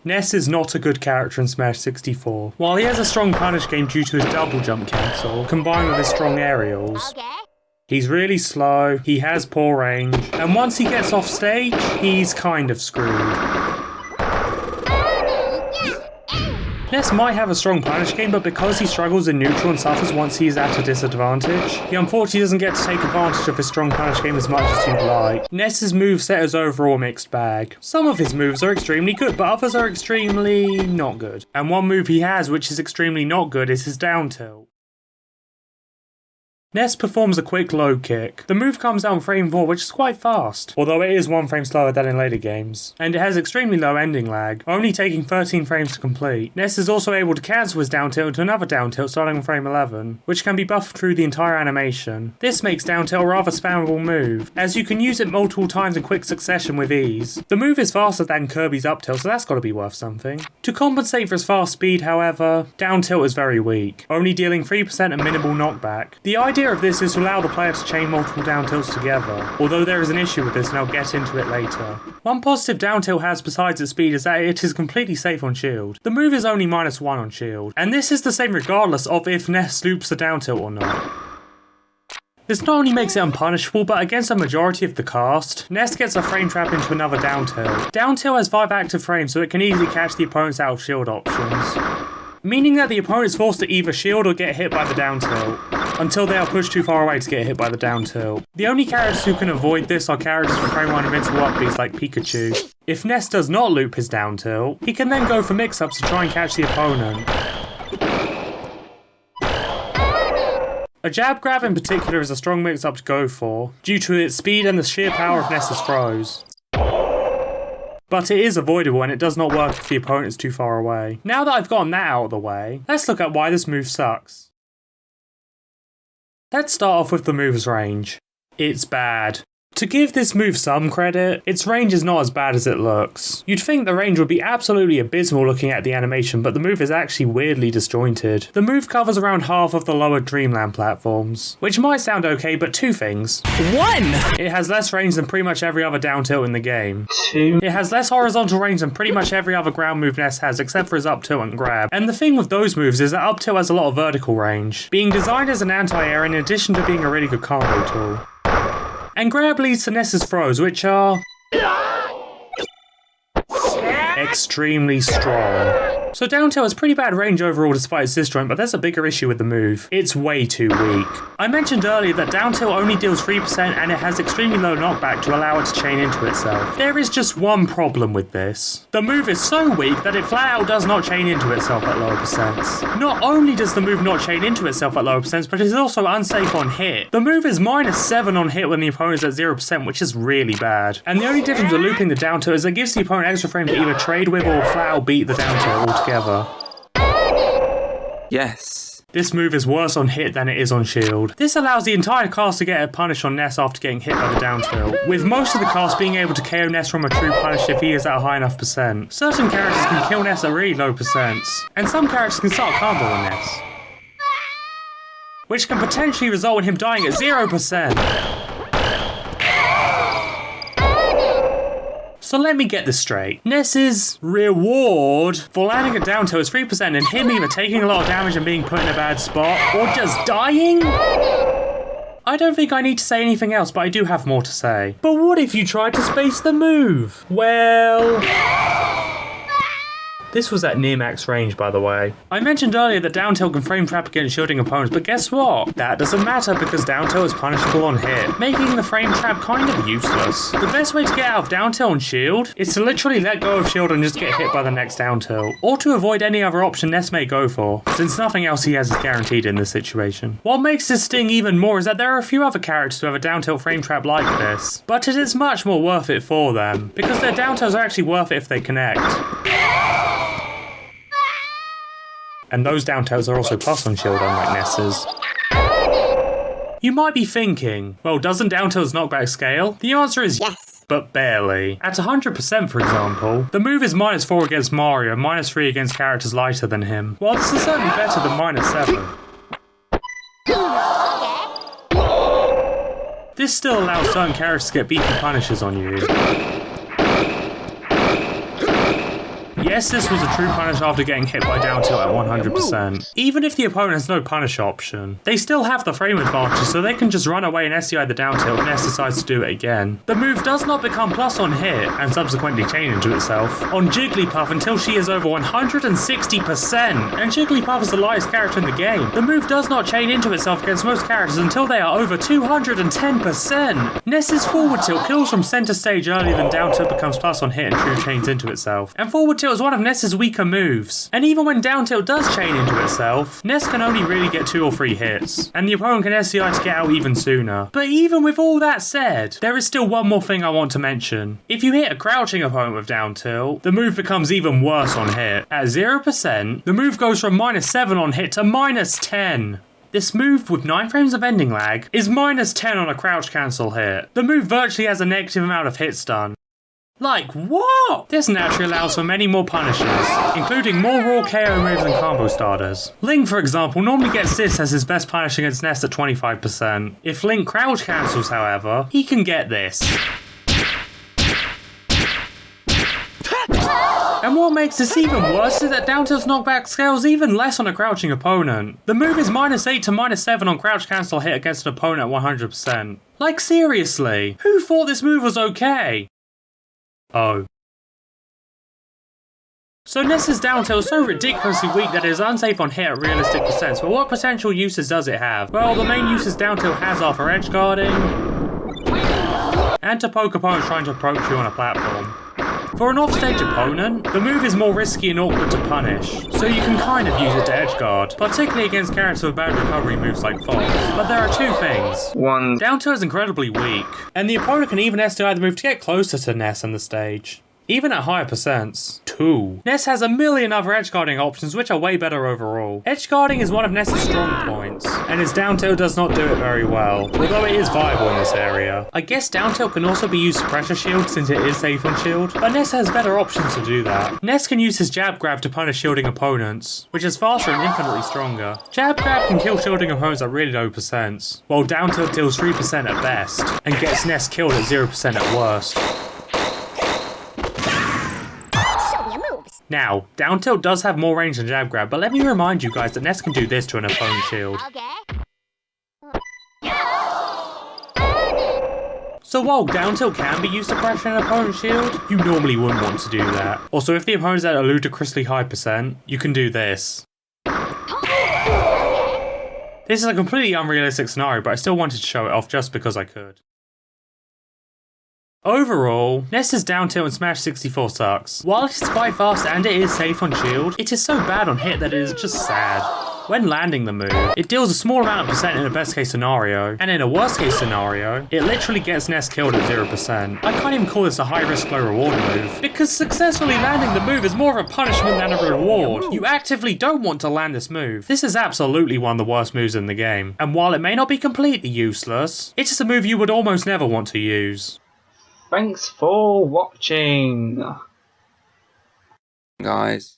Ness is not a good character in Smash 64. While he has a strong punish game due to his double jump cancel, combined with his strong aerials, he's really slow, he has poor range, and once he gets off stage, he's kind of screwed. Ness might have a strong punish game, but because he struggles in neutral and suffers once he is at a disadvantage, he unfortunately doesn't get to take advantage of his strong punish game as much as you'd like. Ness's moveset is overall a mixed bag. Some of his moves are extremely good, but others are extremely not good. And one move he has which is extremely not good is his down tilt. Ness performs a quick low kick. The move comes down frame 4, which is quite fast, although it is 1 frame slower than in later games. And it has extremely low ending lag, only taking 13 frames to complete. Ness is also able to cancel his down tilt into another down tilt starting on frame 11, which can be buffed through the entire animation. This makes down tilt a rather spammable move, as you can use it multiple times in quick succession with ease. The move is faster than Kirby's up tilt, so that's gotta be worth something. To compensate for his fast speed, however, down tilt is very weak, only dealing 3% and minimal knockback. The idea of this is to allow the player to chain multiple down tilts together, although there is an issue with this and I'll get into it later. One positive down tilt has besides its speed is that it is completely safe on shield. The move is only -1 on shield, and this is the same regardless of if Ness loops the down tilt or not. This not only makes it unpunishable, but against a majority of the cast, Ness gets a frame trap into another down tilt. Down tilt has 5 active frames, so it can easily catch the opponent's out of shield options, meaning that the opponent is forced to either shield or get hit by the down tilt, until they are pushed too far away to get hit by the down tilt. The only characters who can avoid this are characters with frame 1 invincible upbeats like Pikachu. If Ness does not loop his down tilt, he can then go for mix-ups to try and catch the opponent. A jab grab in particular is a strong mix-up to go for, due to its speed and the sheer power of Ness's throws. But it is avoidable and it does not work if the opponent is too far away. Now that I've gotten that out of the way, let's look at why this move sucks. Let's start off with the move's range. It's bad. To give this move some credit, its range is not as bad as it looks. You'd think the range would be absolutely abysmal looking at the animation, but the move is actually weirdly disjointed. The move covers around half of the lower Dreamland platforms, which might sound okay, but 2 things. 1! It has less range than pretty much every other down tilt in the game. 2. It has less horizontal range than pretty much every other ground move Ness has, except for his up tilt and grab. And the thing with those moves is that up tilt has a lot of vertical range, being designed as an anti-air in addition to being a really good combo tool. And grab leads to Ness's throws, which are extremely strong. So down tilt has pretty bad range overall despite its disjoint, but there's a bigger issue with the move. It's way too weak. I mentioned earlier that down tilt only deals 3% and it has extremely low knockback to allow it to chain into itself. There is just one problem with this. The move is so weak that it flat out does not chain into itself at lower percents. Not only does the move not chain into itself at lower percents, but it is also unsafe on hit. The move is -7 on hit when the opponent is at 0%, which is really bad. And the only difference with looping the down tilt is it gives the opponent extra frame to either trade with or flat out beat the down tilt altogether. Yes. This move is worse on hit than it is on shield. This allows the entire cast to get a punish on Ness after getting hit by the down tilt, with most of the cast being able to KO Ness from a true punish if he is at a high enough percent. Certain characters can kill Ness at really low percents, and some characters can start a combo on Ness, which can potentially result in him dying at 0%. So let me get this straight. Ness's reward for landing a down tilt is 3% and him either taking a lot of damage and being put in a bad spot, or just dying? I don't think I need to say anything else, but I do have more to say. But what if you tried to space the move? Well... This was at near max range, by the way. I mentioned earlier that down tilt can frame trap against shielding opponents, but guess what? That doesn't matter because down tilt is punishable on hit, making the frame trap kind of useless. The best way to get out of down tilt on shield is to literally let go of shield and just get hit by the next down tilt, or to avoid any other option Ness may go for, since nothing else he has is guaranteed in this situation. What makes this sting even more is that there are a few other characters who have a down tilt frame trap like this, but it is much more worth it for them, because their down tilts are actually worth it if they connect. And those down tilts are also plus on shield, unlike Ness's. You might be thinking, well, doesn't down tilt's knockback scale? The answer is yes, but barely. At 100%, for example, the move is -4 against Mario and -3 against characters lighter than him. While this is certainly better than -7. This still allows certain characters to get beefy punishes on you. Yes, this was a true punish after getting hit by down tilt at 100%. Even if the opponent has no punish option, they still have the frame advantage, so they can just run away and SDI the down tilt if Ness decides to do it again. The move does not become plus on hit, and subsequently chain into itself, on Jigglypuff until she is over 160%, and Jigglypuff is the lightest character in the game. The move does not chain into itself against most characters until they are over 210%. Ness's forward tilt kills from center stage earlier than down tilt becomes plus on hit and true chains into itself. And forward tilt is one of Ness's weaker moves. And even when down tilt does chain into itself, Ness can only really get 2 or 3 hits, and the opponent can SDI to get out even sooner. But even with all that said, there is still one more thing I want to mention. If you hit a crouching opponent with down tilt, the move becomes even worse on hit. At 0%, the move goes from -7 on hit to -10. This move, with 9 frames of ending lag, is -10 on a crouch cancel hit. The move virtually has a negative amount of hit stun. Like, what? This naturally allows for many more punishes, including more raw KO moves and combo starters. Link, for example, normally gets this as his best punish against Ness at 25%. If Link crouch cancels, however, he can get this. And what makes this even worse is that down tilt's knockback scales even less on a crouching opponent. The move is -8 to -7 on crouch cancel hit against an opponent at 100%. Like, seriously, who thought this move was okay? Oh. So Ness's down tilt is so ridiculously weak that it is unsafe on hit at realistic percents, but what potential uses does it have? Well, the main uses down tilt has are for edge guarding, and to poke opponents trying to approach you on a platform. For an offstage opponent, the move is more risky and awkward to punish, so you can kind of use it to edgeguard, particularly against characters with bad recovery moves like Fox. But there are 2 things. 1. Down tilt is incredibly weak, and the opponent can even SDI the move to get closer to Ness on the stage, even at higher percents. 2. Ness has a million other edgeguarding options which are way better overall. Edgeguarding is one of Ness's strong points, and his down tilt does not do it very well, although it is viable in this area. I guess down tilt can also be used to pressure shield since it is safe on shield, but Ness has better options to do that. Ness can use his jab grab to punish shielding opponents, which is faster and infinitely stronger. Jab grab can kill shielding opponents at really low percents, while down tilt deals 3% at best, and gets Ness killed at 0% at worst. Now, down tilt does have more range than jab grab, but let me remind you guys that Ness can do this to an opponent's shield. So while down tilt can be used to pressure an opponent's shield, you normally wouldn't want to do that. Also, if the opponent's at a ludicrously high percent, you can do this. This is a completely unrealistic scenario, but I still wanted to show it off just because I could. Overall, Ness's down tilt in Smash 64 sucks. While it is quite fast and it is safe on shield, it is so bad on hit that it is just sad. When landing the move, it deals a small amount of percent in a best case scenario, and in a worst case scenario, it literally gets Ness killed at 0%. I can't even call this a high risk low reward move, because successfully landing the move is more of a punishment than a reward. You actively don't want to land this move. This is absolutely one of the worst moves in the game, and while it may not be completely useless, it is a move you would almost never want to use. Thanks for watching, guys.